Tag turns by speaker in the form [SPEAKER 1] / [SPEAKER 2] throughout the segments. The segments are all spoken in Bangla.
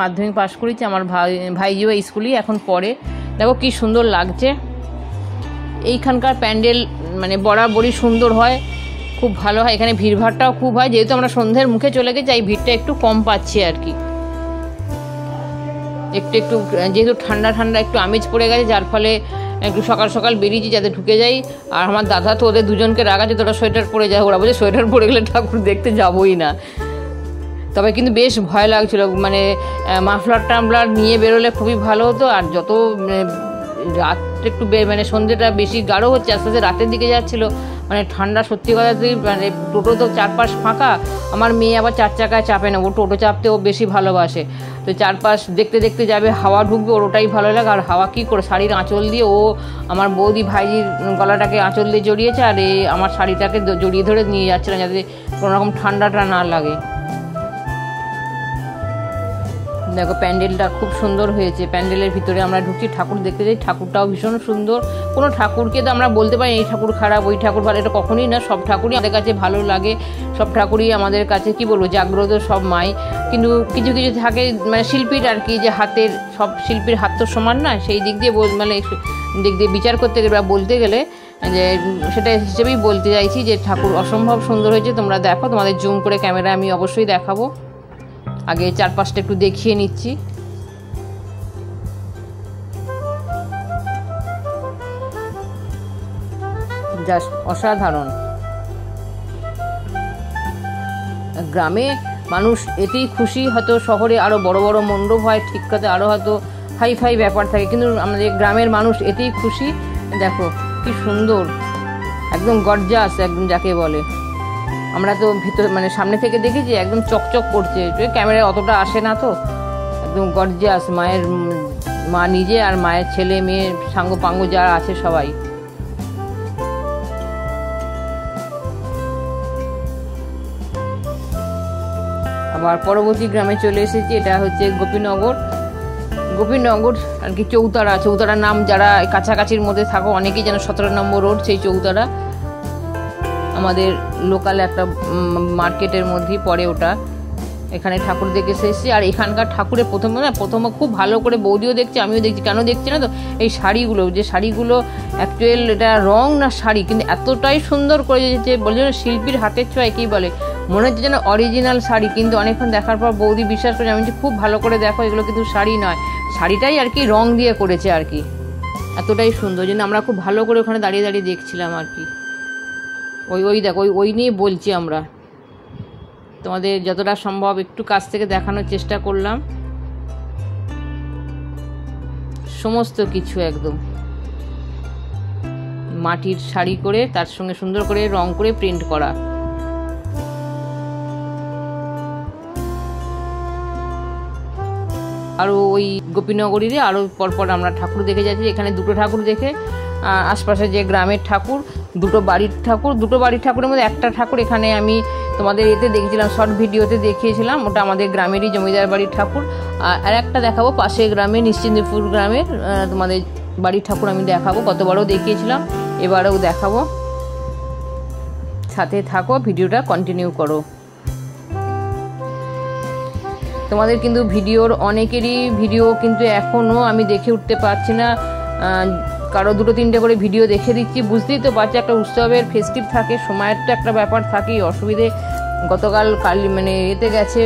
[SPEAKER 1] মাধ্যমিক পাস করেছি, আমার ভাইজিও স্কুলেই এখন পড়ে। দেখো কি সুন্দর লাগছে। এইখানকার প্যান্ডেল মানে বরাবরই সুন্দর হয়, খুব ভালো হয়। এখানে ভিড়ভাড়টাও খুব হয়, যেহেতু আমরা সন্ধ্যের মুখে চলে গেছি এই ভিড়টা একটু কম পাচ্ছি আর কি। একটু যেহেতু ঠান্ডা ঠান্ডা একটু আমেজ পড়ে গেছে, যার ফলে একটু সকাল সকাল বেরিয়েছি যাতে ঢুকে যাই। আর আমার দাদা তো ওদের দুজনকে রাগাচ্ছে, তোরা সোয়েটার পরে যায়। ওরা বলছে সোয়েটার পরে গেলে ঠাকুর দেখতে যাবোই না। তবে কিন্তু বেশ ভয় লাগছিল, মানে মাফলার টামলার নিয়ে বেরোলে খুবই ভালো হতো। আর যত রাত একটু মানে সন্ধ্যেটা বেশি গাঢ় হচ্ছে, আস্তে আস্তে রাতের দিকে যাচ্ছিলো, মানে ঠান্ডা সত্যি কথা। মানে টোটো তো চারপাশ ফাঁকা, আমার মেয়ে আবার 4 চাকায় চাপে না, ও টোটো চাপতে ও বেশি ভালোবাসে। তো চারপাশ দেখতে দেখতে যাবে, হাওয়া ঢুকবে, ওর ওটাই ভালো লাগে। আর হাওয়া কী করে শাড়ির আঁচল দিয়ে ও আমার বৌদি ভাইজির গলাটাকে আঁচল দিয়ে জড়িয়েছে, আর আমার শাড়িটাকে জড়িয়ে ধরে নিয়ে যাচ্ছিলাম যাতে কোনো রকম ঠান্ডাটা না লাগে। দেখো প্যান্ডেলটা খুব সুন্দর হয়েছে। প্যান্ডেলের ভিতরে আমরা ঢুকছি, ঠাকুর দেখতে যাই। ঠাকুরটাও ভীষণ সুন্দর। কোনো ঠাকুরকে তো আমরা বলতে পারি এই ঠাকুর খারাপ ওই ঠাকুর ভালো, এটা কখনোই না। সব ঠাকুরই আমাদের কাছে ভালো লাগে, সব ঠাকুরই আমাদের কাছে কি বলবো জাগ্রত সব মাই। কিন্তু কিছু কিছু থাকে মানে শিল্পীর আর কি, যে হাতের সব শিল্পীর হাত তো সমান না, সেই দিক দিয়ে মানে দিক দিয়ে বিচার করতে গেলে বা বলতে গেলে যে সেটা হিসেবেই বলতে চাইছি যে ঠাকুর অসম্ভব সুন্দর হয়েছে। তোমরা দেখো, তোমাদের জুম করে ক্যামেরা আমি অবশ্যই দেখাবো। আগে চারপাশটা একটু দেখিয়ে নিচ্ছি। জাস্ট অসাধারণ। গ্রামে মানুষ এতেই খুশি, হয়তো শহরে আরো বড় বড় মণ্ডপ হয়, ঠিক কথা আরো হয়তো হাই ফাই ব্যাপার থাকে, কিন্তু আমাদের গ্রামের মানুষ এতেই খুশি। দেখো কি সুন্দর, একদম গর্জাস, একদম যাকে বলে। আমরা তো ভিতর মানে সামনে থেকে দেখেছি, একদম চকচক করছে, ক্যামেরায় অতটা আসে না, তো একদম গর্জিয়াস। মায়ের মা নিজে আর মায়ের ছেলে মেয়ে সাঙ্গ পাঙ্গ যারা আছে সবাই। আবার পরবর্তী গ্রামে চলে এসেছি, এটা হচ্ছে গোপীনগর আর কি চৌতারার নাম যারা কাছাকাছির মধ্যে থাকো অনেকেই যেন 17 নম্বর রোড, সেই চৌতারা আমাদের লোকাল একটা মার্কেটের মধ্যেই পড়ে ওটা। এখানে ঠাকুর দেখে এসেছি। আর এখানকার ঠাকুরের প্রথমে খুব ভালো করে বৌদিও দেখছি, আমিও দেখছি। কেন দেখছি না তো, এই শাড়িগুলো অ্যাকচুয়াল এটা রং না শাড়ি, কিন্তু এতটাই সুন্দর করে যে বলে যেন শিল্পীর হাতের ছোঁয়া, কী বলে, মনে হচ্ছে যেন অরিজিনাল শাড়ি। কিন্তু অনেকক্ষণ দেখার পর বৌদি বিশ্বাস করে আমি খুব ভালো করে দেখো, এগুলো কিন্তু শাড়ি নয়, শাড়িটাই আর কি রং দিয়ে করেছে আর কি। এতটাই সুন্দর যেন আমরা খুব ভালো করে ওখানে দাঁড়িয়ে দাঁড়িয়ে দেখছিলাম আর কি। ওই দেখো ওই নিয়ে বলছি আমরা, তোমাদের যতটা সম্ভব একটু কাছ থেকে দেখানোর চেষ্টা করলাম। সমস্ত কিছু একদম মাটির শাড়ি করে তার সঙ্গে সুন্দর করে রং করে প্রিন্ট করা। আরও ওই গোপীনগরীরে আরও পরপর আমরা ঠাকুর দেখে যাচ্ছি। এখানে দুটো ঠাকুর দেখে আশপাশে যে গ্রামের ঠাকুর, দুটো বাড়ির ঠাকুরের মধ্যে একটা ঠাকুর এখানে আমি তোমাদের এতে দেখেছিলাম, শর্ট ভিডিওতে দেখিয়েছিলাম, ওটা আমাদের গ্রামেরই জমিদার বাড়ির ঠাকুর। আর একটা দেখাবো পাশের গ্রামে নিশ্চিন্তপুর গ্রামের তোমাদের বাড়ির ঠাকুর আমি দেখাবো, গতবারও দেখিয়েছিলাম, এবারেও দেখাবো। সাথে থাকো, ভিডিওটা কন্টিনিউ করো। তোমাদের কিন্তু ভিডিওর অনেকেরই ভিডিও কিন্তু এখনও আমি দেখে উঠতে পারছি না, কারো 2-3টে করে ভিডিও দেখে দিচ্ছি। বুঝতেই তো পারছি একটা উৎসবের ফেস্টিভ থাকে, সময়ের তো একটা ব্যাপার থাকেই, অসুবিধে। গতকাল মানে এতে গেছে,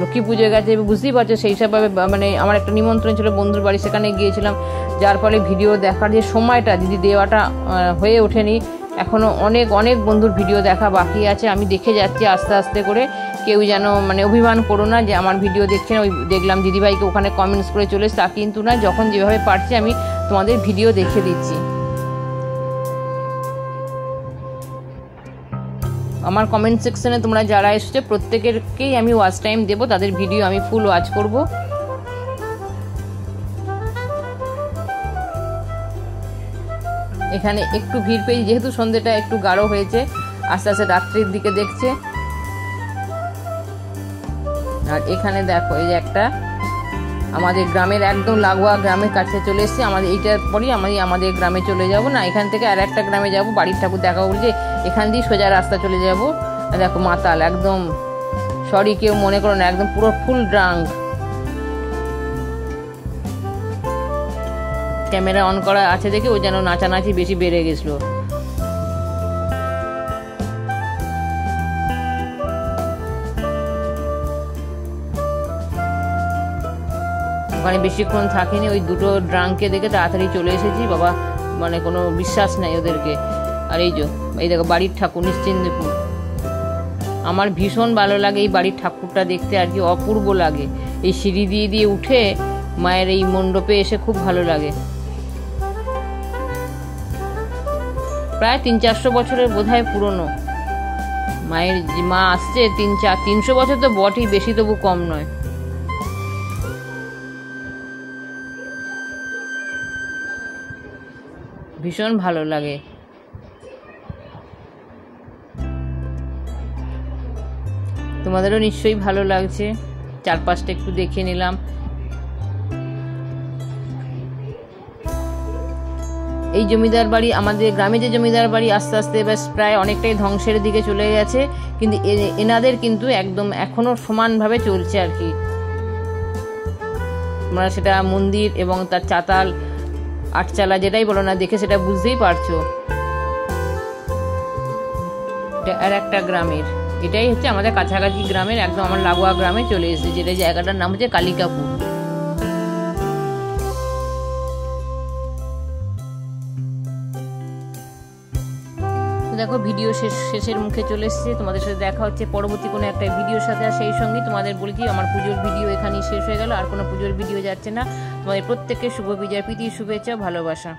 [SPEAKER 1] লক্ষ্মী পুজো গেছে, বুঝতেই পারছো, সেই হিসাবে মানে আমার একটা নিমন্ত্রণ ছিল বন্ধুর বাড়ি, সেখানে গিয়েছিলাম, যার ফলে ভিডিও দেখার যে সময়টা যদি দেওয়াটা হয়ে ওঠেনি। এখনও অনেক বন্ধুর ভিডিও দেখা বাকি আছে, আমি দেখে যাচ্ছি আস্তে আস্তে করে। কেউ যেন মানে অভিমান করো না যে আমার ভিডিও দেখছে না, ওই দেখলাম দিদিভাইকে ওখানে কমেন্টস করে চলে তা কিন্তু না, যখন যেভাবে পারছি আমি তোমাদের ভিডিও দেখে দিচ্ছি। আমার কমেন্ট সেকশনে তোমরা যারা এসেছে প্রত্যেকেরকেই আমি ওয়াচ টাইম দেবো, তাদের ভিডিও আমি ফুল ওয়াচ করব। এখানে একটু ভিড় পেয়ে, যেহেতু সন্ধ্যেটা একটু গাঢ় হয়েছে, আস্তে আস্তে রাত্রির দিকে দেখছে। আর এখানে দেখো এই যে একটা আমাদের গ্রামের একদম লাগোয়া গ্রামের কাছে চলে এসেছি। এইটার পরেই আমাদের গ্রামে চলে যাব না, এখান থেকে আর একটা গ্রামে যাব, বাড়ির ঠাকুর দেখাবো বলছে, এখান দিয়ে সোজা রাস্তা চলে যাব। দেখো মাতাল একদম, সরি কেউ মনে করো না, একদম পুরো ফুল ড্রাঙ্ক, ক্যামেরা অন করা আছে দেখে ও যেন নাচানাচি বেশি বেড়ে গেছিল। ওখানে বেশিক্ষণ থাকিনি, ওই দুটো ড্রাঙ্ককে দেখে তাড়াতাড়ি চলে এসেছি। বাবা মানে কোনো বিশ্বাস নেই ওদেরকে। আর এই দেখো বাড়ির ঠাকুর নিশ্চিন্দপুর। আমার ভীষণ ভালো লাগে এই বাড়ির ঠাকুরটা দেখতে, আর কি অপূর্ব লাগে। এই সিঁড়ি দিয়ে দিয়ে উঠে মায়ের এই মণ্ডপে এসে খুব ভালো লাগে। প্রায় 300-400 বছরের বোধহয় পুরনো। মায়ের মা আসছে 300 বছর তো বটেই, বেশি তবু কম নয়। ভীষণ ভালো লাগে। তোমাদেরও নিশ্চয়ই ভালো লাগছে। চারপাশটা একটু দেখে নিলাম। এই জমিদার বাড়ি, আমাদের গ্রামে যে জমিদার বাড়ি আস্তে আস্তে এবার প্রায় অনেকটাই ধ্বংসের দিকে চলে গেছে, কিন্তু এনাদের কিন্তু একদম এখনো সমানভাবে চলছে আর কি। তোমরা সেটা মন্দির এবং তার চাতাল আটচালা যেটাই বলো না, দেখে সেটা বুঝতেই পারছো। এটা আর একটা গ্রামের, এটাই হচ্ছে আমাদের কাছাকাছি গ্রামের একদম আমার লাগোয়া গ্রামে চলে এসেছে, যেটা জায়গাটার নাম হচ্ছে কালিকাপুর। দেখো ভিডিও শেষের মুখে চলে এসেছে। তোমাদের সাথে দেখা হচ্ছে পরবর্তী কোনো একটা ভিডিওর সাথে। আর সেই সঙ্গে তোমাদের বলছি আমার পুজোর ভিডিও এখানেই শেষ হয়ে গেল, আর কোনো পুজোর ভিডিও যাচ্ছে না। তোমাদের প্রত্যেককে শুভ বিজয়, প্রীতি, শুভেচ্ছা, ভালোবাসা।